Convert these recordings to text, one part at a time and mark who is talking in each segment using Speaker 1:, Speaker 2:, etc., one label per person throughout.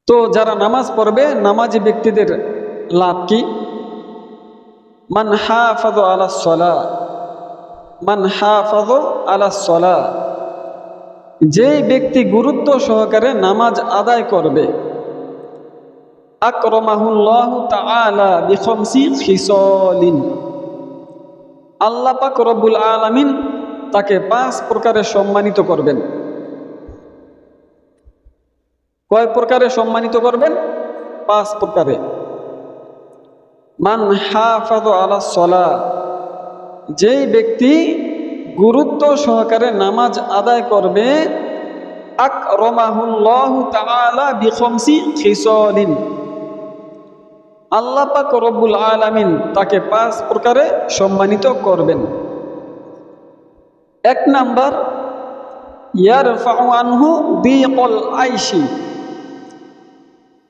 Speaker 1: তো যারা নামাজ পড়বে, নামাজি ব্যক্তিদের লাভ কি? মান হাফাযা আলাস সালাহ, মান হাফাযা আলাস সালাহ, যেই ব্যক্তি গুরুত্ব সহকারে নামাজ আদায় করবে, আকরামাহুল্লাহু তাআলা বিখামসি খিসালিন, আল্লাহ পাক রব্বুল আলামিন তাকে 5 প্রকারে সম্মানিত করবেন। কয় প্রকারে সম্মানিত করবেন? 5 প্রকারে। মান হাফাযা আলাস সালাহ, যেই ব্যক্তি গুরুত্ব সহকারে নামাজ আদায় করবে, আকরামাহুল্লাহু তাআলা বিখামসি খিসালিন, আল্লাহ পাক রব্বুল আলামিন তাকে 5 প্রকারে সম্মানিত করবেন। 1 নাম্বার, ইয়ারফাউ আনহু দিকাল আইশি,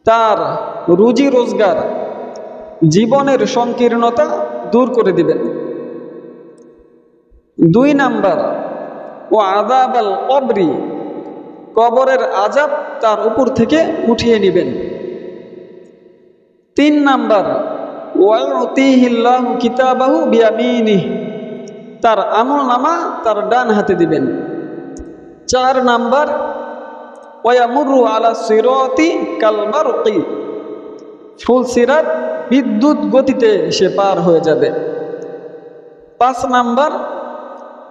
Speaker 1: তার রুজি রোজগার, জীবনের সংকীর্ণতা দূর করে দিবেন। 2 নাম্বার, ও আযাবাল কবরি, কবরের আযাব তার উপর থেকে উঠিয়ে নেবেন। 3 নাম্বার, ওয়ায়ুতিহিল্লাহু কিতাবাহু বিয়ামিনিহি, তার আমলনামা তার ডান হাতে দিবেন। 4 নাম্বার, ওয়ায়ামুরু আলা সিরাতি কাল বারকি, ফুল সিরাত বিদ্যুৎ গতিতে সে পার হয়ে যাবে। 5 নাম্বার,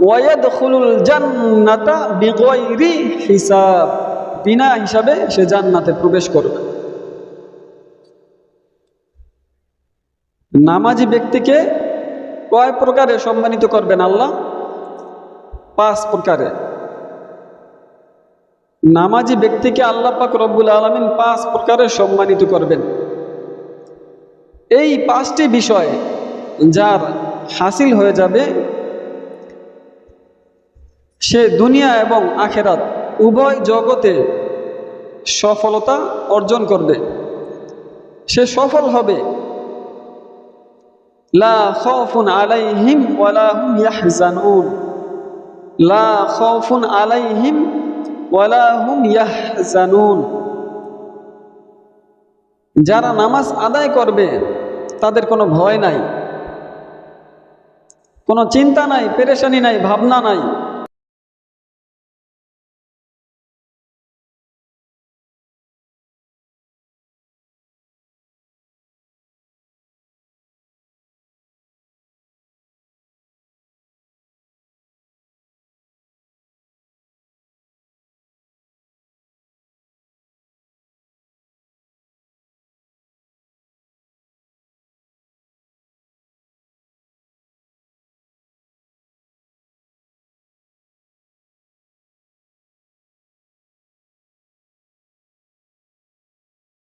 Speaker 1: ওয়ায়াদখুলুল জান্নাতা বিগাইরি হিসাব, বিনা হিসাবে সে জান্নাতে প্রবেশ করবে। নামাজি ব্যক্তিকে কয় প্রকারে সম্মানিত করবেন আল্লাহ? 5 প্রকারে। নামাজি ব্যক্তিকে আল্লাহ পাক রব্বুল আলামিন 5 প্রকারে সম্মানিত করবেন। এই 5টি বিষয় যার হাসিল হয়ে যাবে, সে দুনিয়া এবং আখিরাত উভয় জগতে সফলতা অর্জন করবে, সে সফল হবে। লা খাউফুন আলাইহিম ওয়ালা হুম ইয়াহজানুন, লা খাউফুন আলাইহিম ওয়ালা হুম ইয়াহজানুন, যারা নামাজ আদায় করবে তাদের কোনো ভয় নাই, কোনো চিন্তা নাই, পেরেশানি নাই, ভাবনা নাই।